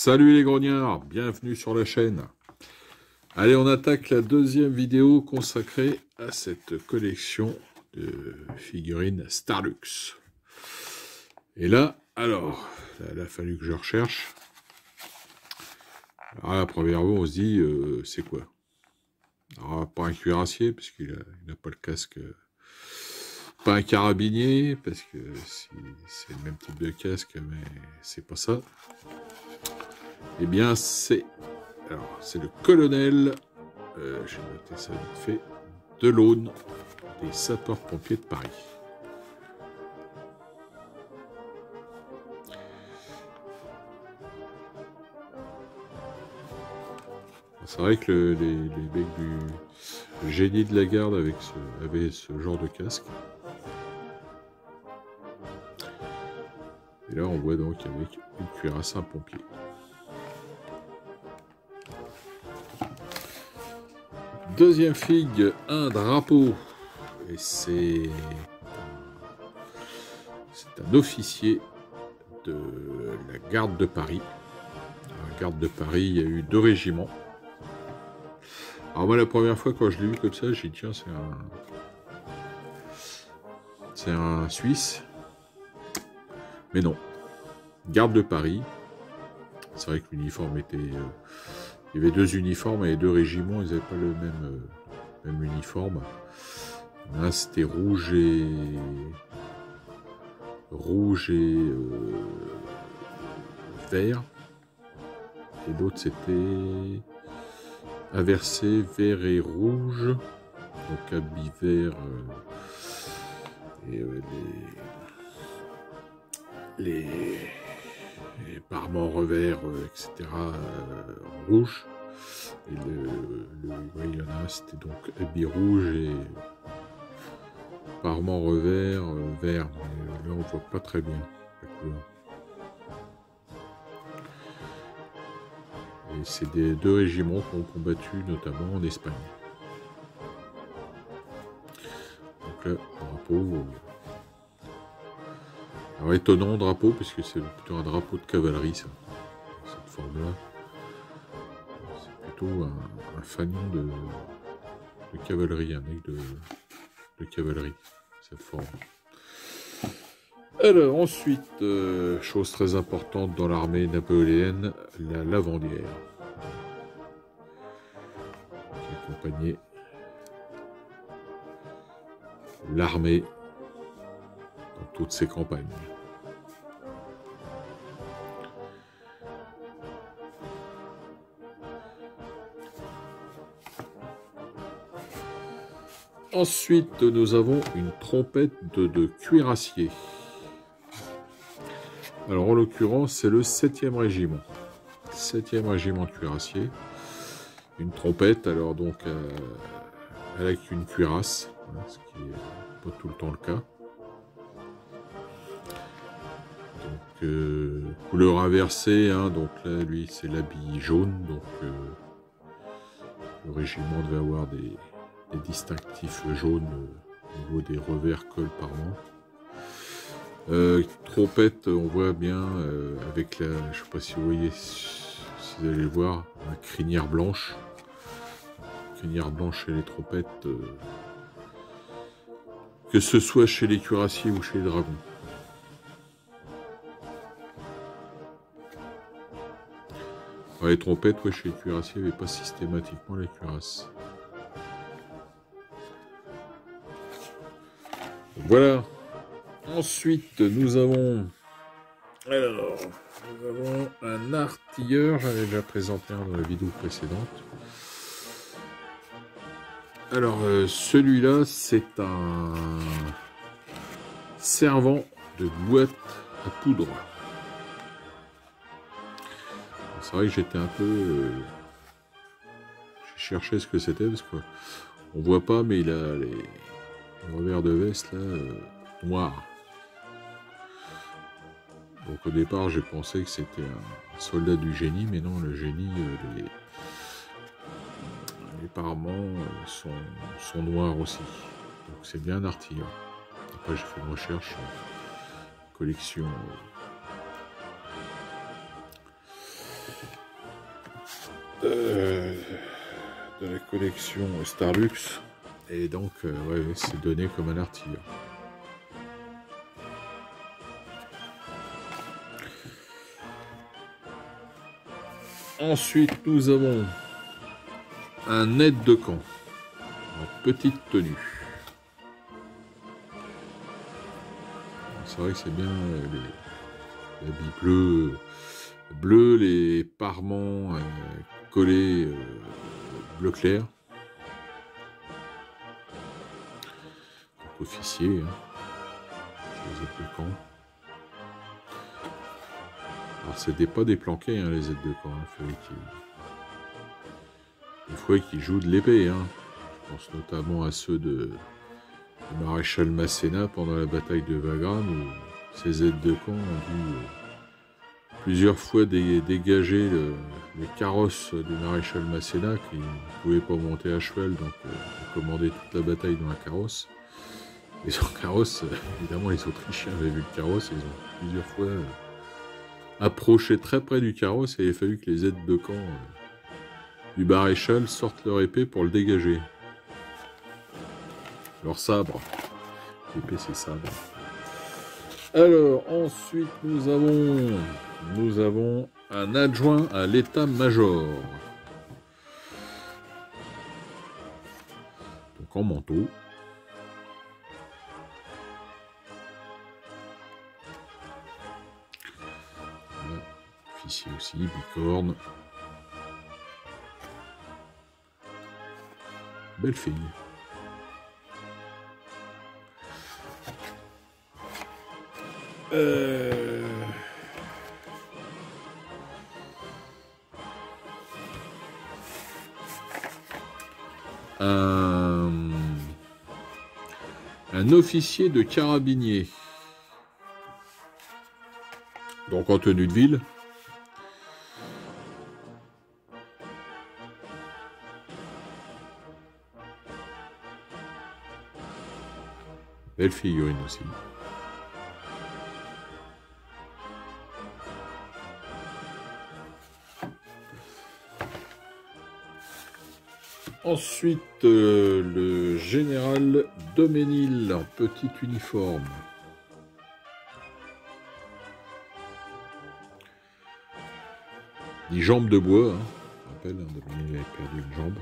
Salut les grognards, bienvenue sur la chaîne. Allez, on attaque la deuxième vidéo consacrée à cette collection de figurines Starlux. Et là, alors, il a fallu que je recherche. Alors, à la première fois, on se dit, c'est quoi? Alors, pas un cuirassier, parce qu'il n'a pas le casque. Pas un carabinier, parce que c'est le même type de casque, mais c'est pas ça. Eh bien, c'est le colonel, je vais noter ça vite fait, de l'Aune, des sapeurs-pompiers de Paris. C'est vrai que les mecs du génie de la garde avaient ce genre de casque. Et là, on voit donc avec une cuirasse un pompier. Deuxième figue, un drapeau. Et c'est un officier de la garde de Paris. Dans la garde de Paris, il y a eu 2 régiments. Alors moi, la première fois, quand je l'ai vu comme ça, j'ai dit, tiens, c'est un Suisse. Mais non. Garde de Paris. C'est vrai que l'uniforme était... il y avait 2 uniformes et les 2 régiments, ils n'avaient pas le même uniforme. Là, c'était rouge et vert. Et l'autre, c'était inversé, vert et rouge. Donc habit vert et les parements revers, etc. Rouge. Et il y en a un, c'était donc habit rouge et parements revers vert. Mais là, on voit pas très bien la couleur. Et c'est des 2 régiments qui ont combattu notamment en Espagne. Donc là, drapeau. Alors étonnant drapeau, puisque c'est plutôt un drapeau de cavalerie, ça. Cette forme-là. C'est plutôt un fanion de cavalerie, un mec de cavalerie, cette forme. Alors ensuite, chose très importante dans l'armée napoléenne, la lavandière. Qui accompagnait l'armée dans toutes ses campagnes. Ensuite, nous avons une trompette de cuirassier. Alors, en l'occurrence, c'est le 7e régiment. 7e régiment de cuirassier. Une trompette, alors donc, avec une cuirasse, hein, ce qui n'est pas tout le temps le cas. Donc, couleur inversée, hein, donc là, lui, c'est l'habit jaune. Donc, le régiment devait avoir des distinctifs jaunes au niveau des revers col parement. Trompette, on voit bien avec la, je sais pas si vous voyez, si vous allez le voir, la crinière blanche. Crinière blanche chez les trompettes, que ce soit chez les cuirassiers ou chez les dragons. Alors, les trompettes, ouais, chez les cuirassiers, il n'y avait pas systématiquement les cuirasses. Voilà. Ensuite, nous avons un artilleur. J'avais déjà présenté un dans la vidéo précédente. Alors, celui-là, c'est un servant de boîte à poudre. C'est vrai que j'étais un peu... j'ai cherché ce que c'était, parce qu'on ne voit pas, mais il a les revers de veste, là, noirs. Donc au départ, j'ai pensé que c'était un soldat du génie, mais non, le génie, les parements sont noirs aussi. Donc c'est bien un artilleur. Après, j'ai fait une recherche, collection de la collection Starlux. Et donc, ouais, c'est donné comme un artilleur. Ensuite, nous avons un aide de camp en petite tenue. C'est vrai que c'est bien les habits bleus, les parements collés bleu clair. Donc, officier, hein, les aides de camp. Alors, c'était pas des planqués, hein, les aides de camp. Il fallait qu'ils jouent de l'épée. Hein. Je pense notamment à ceux du maréchal Masséna pendant la bataille de Wagram, où ces aides de camp ont dû plusieurs fois dégager les carrosses du maréchal Masséna, qui ne pouvait pas monter à cheval, donc commander toute la bataille dans la carrosse. Et son carrosse, évidemment, les Autrichiens avaient vu le carrosse, et ils ont plusieurs fois approché très près du carrosse, et il a fallu que les aides de camp du maréchal sortent leur épée pour le dégager. Leur sabre. L'épée, c'est sabre. Alors, ensuite, nous avons un adjoint à l'état-major. Donc, en manteau. Voilà. Officier aussi, bicorne. Belle fille. Un officier de carabinier. Donc en tenue de ville. Belle figurine aussi. Ensuite, le général Doménil en petit uniforme. Des jambes de bois, hein. Je rappelle, hein, Doménil avait perdu une jambe.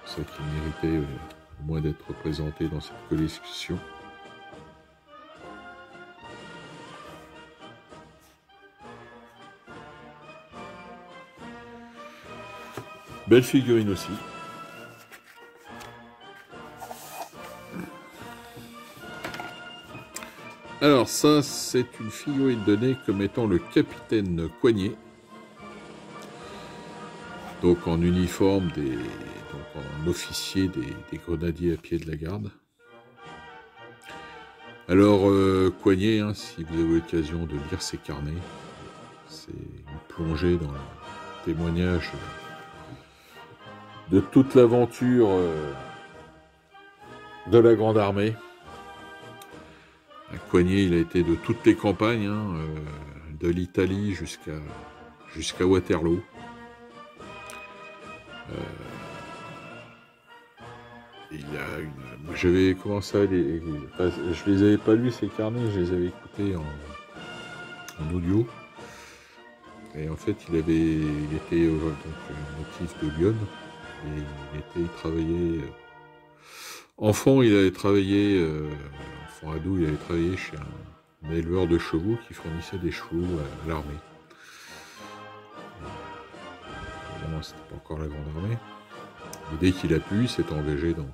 C'est ça qui méritait au moins d'être représenté dans cette collection. Belle figurine aussi. Alors ça, c'est une figurine donnée comme étant le capitaine Coignet. Donc en uniforme, donc en officier des grenadiers à pied de la garde. Alors Coignet, hein, si vous avez l'occasion de lire ses carnets, c'est une plongée dans le témoignage de toute l'aventure de la Grande Armée. Coignet, il a été de toutes les campagnes, hein, de l'Italie jusqu'à Waterloo. J'avais commencé à je les avais pas lus ces carnets, je les avais écoutés en audio. Et en fait, il était donc natif de Lyon. Et il travaillait enfant, il avait travaillé enfant ado, il avait travaillé chez un éleveur de chevaux qui fournissait des chevaux à l'armée. Évidemment, c'était pas encore la Grande Armée. Et dès qu'il a pu, il s'est engagé donc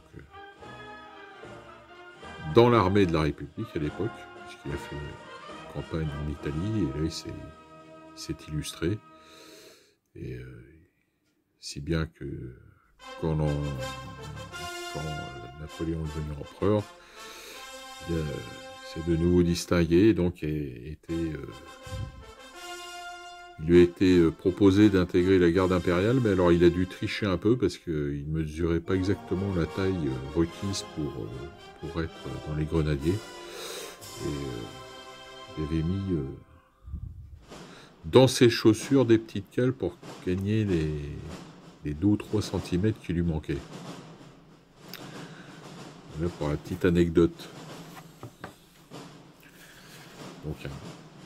dans l'armée de la République à l'époque, puisqu'il a fait campagne en Italie, et là il s'est illustré. Et si bien que quand Napoléon est devenu empereur, il s'est de nouveau distingué, donc il lui a été proposé d'intégrer la garde impériale, mais alors il a dû tricher un peu parce qu'il ne mesurait pas exactement la taille requise pour être dans les grenadiers. Et qui avait mis dans ses chaussures des petites cales pour gagner les 2 ou 3 cm qui lui manquaient. Voilà pour la petite anecdote. Donc un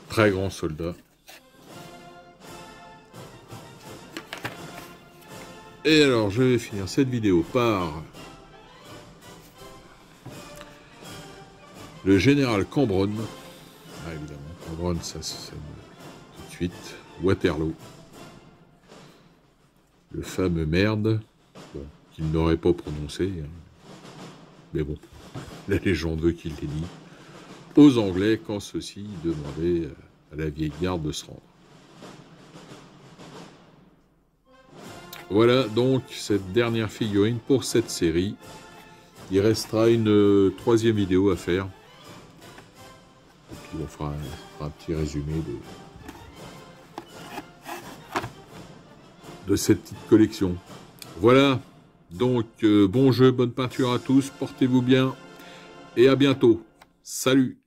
très grand soldat. Et alors je vais finir cette vidéo par le général Cambronne. Ah évidemment, Cambronne, ça tout de suite. Waterloo. Le fameux merde, bon, qu'il n'aurait pas prononcé. Hein. Mais bon, la légende veut qu'il l'ait dit. Aux Anglais quand ceux-ci demandaient à la vieille garde de se rendre. Voilà donc cette dernière figurine pour cette série. Il restera une 3e vidéo à faire. Et puis on fera un petit résumé de cette petite collection. Voilà, donc bon jeu, bonne peinture à tous, portez-vous bien et à bientôt. Salut!